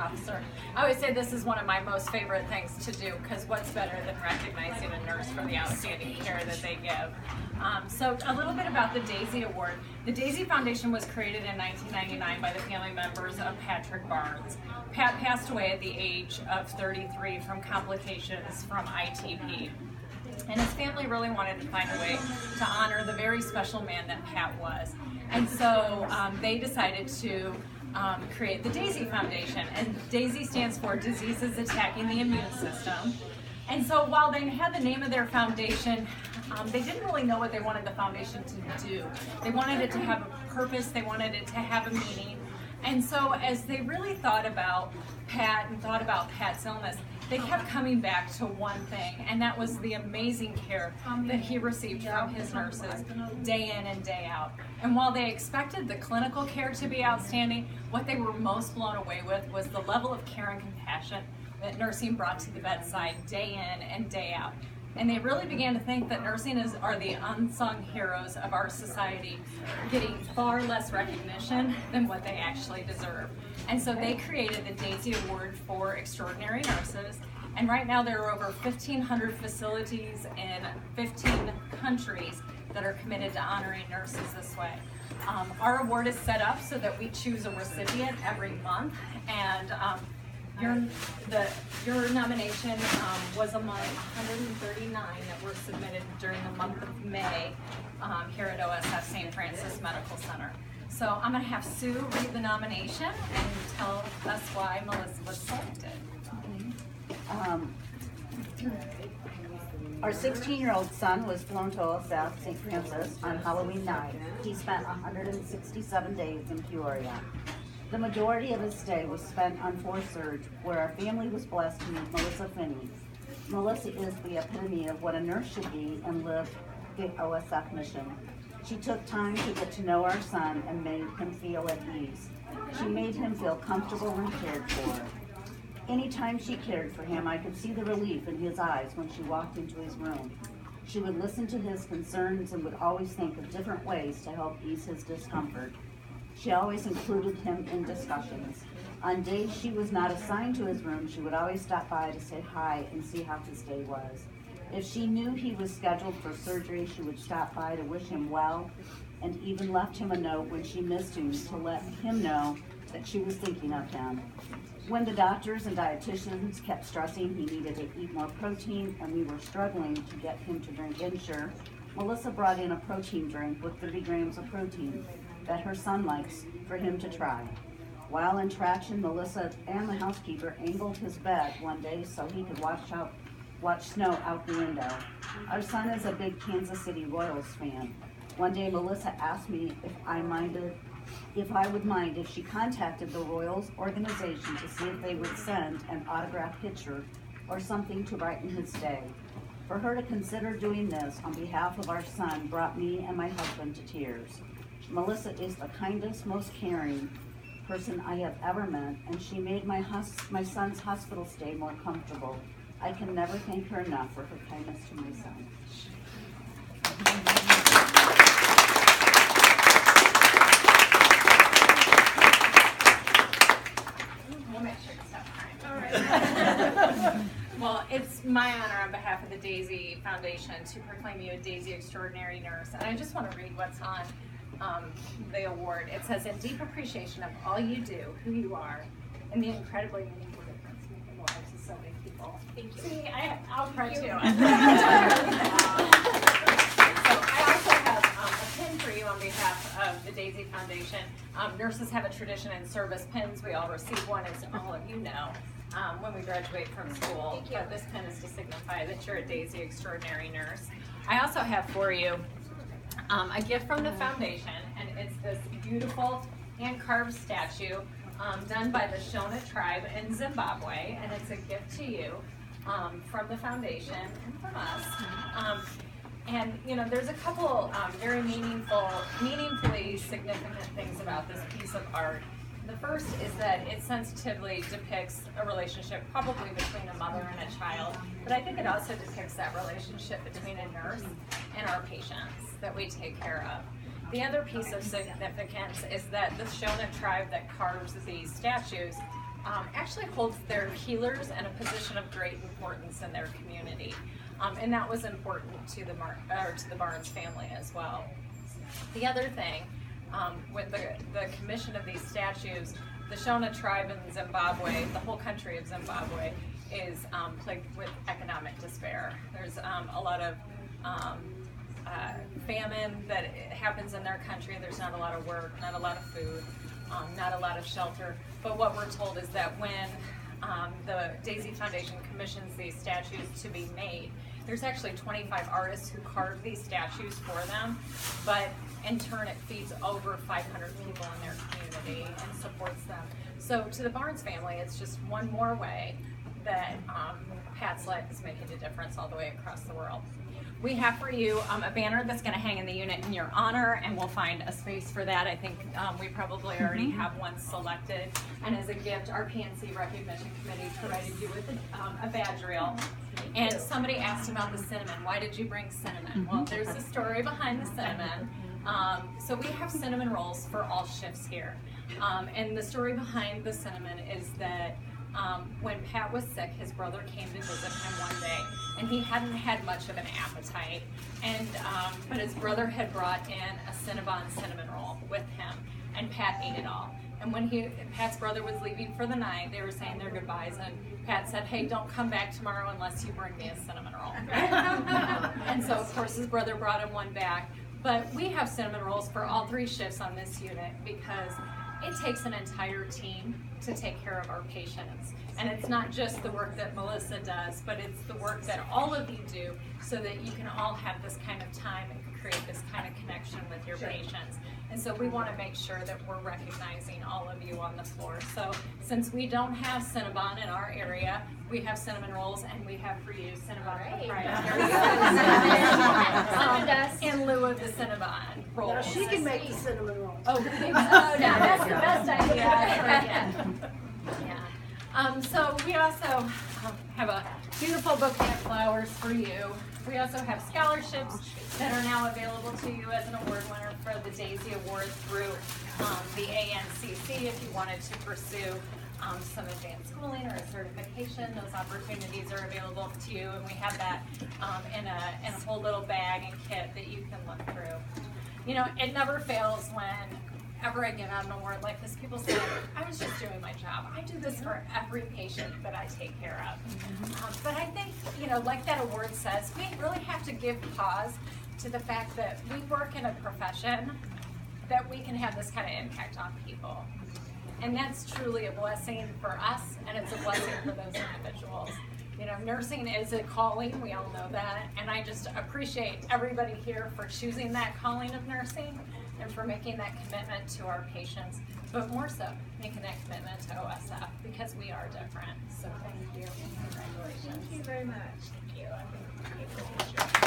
officer. I always say this is one of my most favorite things to do, because what's better than recognizing a nurse for the outstanding care that they give. So a little bit about the Daisy Award. The Daisy Foundation was created in 1999 by the family members of Patrick Barnes. Pat passed away at the age of 33 from complications from ITP. And his family really wanted to find a way to honor the very special man that Pat was. And so they decided to create the Daisy Foundation. And Daisy stands for Diseases Attacking the Immune System. And so while they had the name of their foundation, they didn't really know what they wanted the foundation to do. They wanted it to have a purpose, they wanted it to have a meaning. And so as they really thought about Pat and thought about Pat's illness, they kept coming back to one thing, and that was the amazing care that he received from his nurses day in and day out. And while they expected the clinical care to be outstanding, what they were most blown away with was the level of care and compassion that nursing brought to the bedside day in and day out. And they really began to think that nursing are the unsung heroes of our society, getting far less recognition than what they actually deserve. And so they created the Daisy Award for Extraordinary Nurses. And right now there are over 1,500 facilities in 15 countries that are committed to honoring nurses this way. Our award is set up so that we choose a recipient every month, and your nomination was among 139 that were submitted during the month of May here at OSF St. Francis Medical Center. So I'm going to have Sue read the nomination and tell us why Melissa was selected. Our 16-year-old son was flown to OSF St. Francis on Halloween night. He spent 167 days in Peoria. The majority of his stay was spent on Force Surge, where our family was blessed to meet Melissa Finney. Melissa is the epitome of what a nurse should be and live the OSF mission. She took time to get to know our son and made him feel at ease. She made him feel comfortable and cared for. Anytime she cared for him, I could see the relief in his eyes when she walked into his room. She would listen to his concerns and would always think of different ways to help ease his discomfort. She always included him in discussions. On days she was not assigned to his room, she would always stop by to say hi and see how his day was. If she knew he was scheduled for surgery, she would stop by to wish him well, and even left him a note when she missed him to let him know that she was thinking of him. When the doctors and dietitians kept stressing he needed to eat more protein and we were struggling to get him to drink Ensure, Melissa brought in a protein drink with 30 grams of protein that her son likes for him to try. While in traction, Melissa and the housekeeper angled his bed one day so he could watch snow out the window. Our son is a big Kansas City Royals fan. One day Melissa asked me if I would mind if she contacted the Royals organization to see if they would send an autographed picture or something to brighten his day. For her to consider doing this on behalf of our son brought me and my husband to tears. Melissa is the kindest, most caring person I have ever met, and she made my son's hospital stay more comfortable. I can never thank her enough for her kindness to my son. We'll make sure to stop crying. All right. Well, it's my honor on behalf of the Daisy Foundation to proclaim you a Daisy Extraordinary Nurse. And I just want to read what's on the award. It says, in deep appreciation of all you do, who you are, and the incredibly meaningful difference you make in the lives of so many people. Thank you. See, I'll cry too. So I also have a pin for you on behalf of the Daisy Foundation. Nurses have a tradition in service pins. We all receive one, as all of you know, when we graduate from school. But this pin is to signify that you're a Daisy Extraordinary Nurse. I also have for you a gift from the foundation, and it's this beautiful hand-carved statue done by the Shona tribe in Zimbabwe, and it's a gift to you from the foundation and from us. And you know, there's a couple very meaningfully significant things about this piece of art. The first is that it sensitively depicts a relationship probably between a mother and a child, but I think it also depicts that relationship between a nurse and our patients that we take care of. The other piece of significance is that the Shona tribe that carves these statues actually holds their healers in a position of great importance in their community. And that was important to the Barnes family as well. The other thing, with the commission of these statues, the Shona tribe in Zimbabwe, the whole country of Zimbabwe, is plagued with economic despair. There's a lot of famine that happens in their country. There's not a lot of work, not a lot of food, not a lot of shelter. But what we're told is that when the Daisy Foundation commissions these statues to be made, there's actually 25 artists who carve these statues for them, but in turn it feeds over 500 people in their community and supports them. So to the Barnes family, it's just one more way that Pat's Life is making a difference all the way across the world. We have for you a banner that's going to hang in the unit in your honor, and we'll find a space for that. I think we probably already have one selected. And as a gift, our PNC Recognition Committee provided you with a badge reel. And somebody asked about the cinnamon. Why did you bring cinnamon? Well, there's a story behind the cinnamon. So we have cinnamon rolls for all shifts here. And the story behind the cinnamon is that when Pat was sick, his brother came to visit him one day, and he hadn't had much of an appetite. And but his brother had brought in a Cinnabon cinnamon roll with him, and Pat ate it all. And when Pat's brother was leaving for the night, they were saying their goodbyes, and Pat said, "Hey, don't come back tomorrow unless you bring me a cinnamon roll." And so, of course, his brother brought him one back. But we have cinnamon rolls for all 3 shifts on this unit because it takes an entire team to take care of our patients. And it's not just the work that Melissa does, but it's the work that all of you do so that you can all have this kind of time and create this kind of connection with your patients. And so we want to make sure that we're recognizing all of you on the floor. So since we don't have Cinnabon in our area, we have cinnamon rolls, and we have for you Cinnabon in lieu of the Cinnabon rolls. Now she can make the cinnamon rolls. Oh, that's the best idea I've heard yet. Yeah. So we also have a beautiful bouquet of flowers for you. We also have scholarships that are now available to you as an award winner for the Daisy Award through the ANCC if you wanted to pursue some advanced schooling or a certification. Those opportunities are available to you, and we have that in a whole little bag and kit that you can look through. You know, it never fails whenever I give out an award like this, people say, "I was just doing my job. I do this for every patient that I take care of." But I think, you know, like that award says, we really have to give pause to the fact that we work in a profession that we can have this kind of impact on people. And that's truly a blessing for us, and it's a blessing for those individuals. You know, nursing is a calling, we all know that, and I just appreciate everybody here for choosing that calling of nursing and for making that commitment to our patients, but more so, making that commitment to OSF, because we are different. So thank you, and congratulations. Thank you very much. Thank you.